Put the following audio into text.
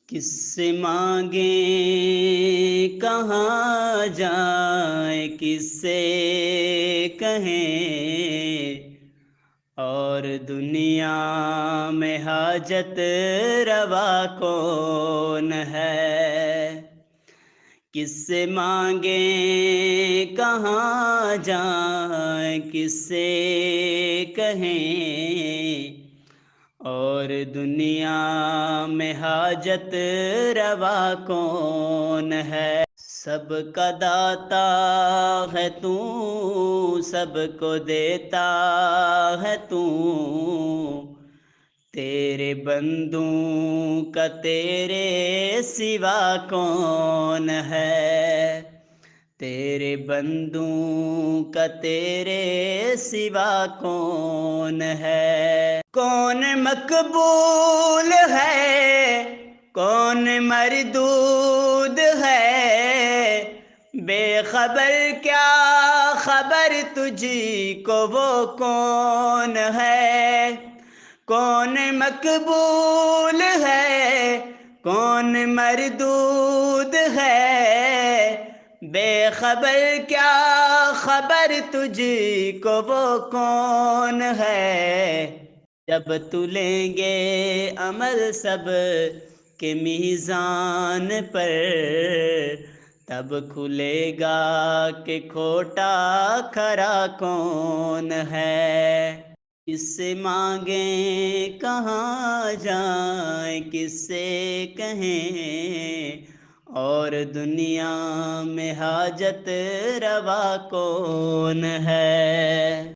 کس سے مانگیں کہاں جائیں کس سے کہیں، اور دنیا میں حاجت روا کون ہے؟ کس سے مانگیں کہاں جائیں کس سے کہیں، اور دنیا میں حاجت روا کون ہے؟ سب کا داتا ہے تو، سب کو دیتا ہے تو، تیرے بندوں کا تیرے سوا کون ہے؟ تیرے بندوں کا تیرے سوا کون ہے؟ کون مقبول ہے کون مردود ہے، بے خبر کیا خبر تجھی کو وہ کون ہے؟ کون مقبول ہے کون مردود ہے، بے خبر کیا خبر تجھی کو وہ کون ہے؟ جب تلیں گے عمل سب کے میزان پر، تب کھلے گا کہ کھوٹا کھرا کون ہے؟ کس سے مانگیں کہاں جائیں کس سے کہیں، اور دنیا میں حاجت روا کون ہے؟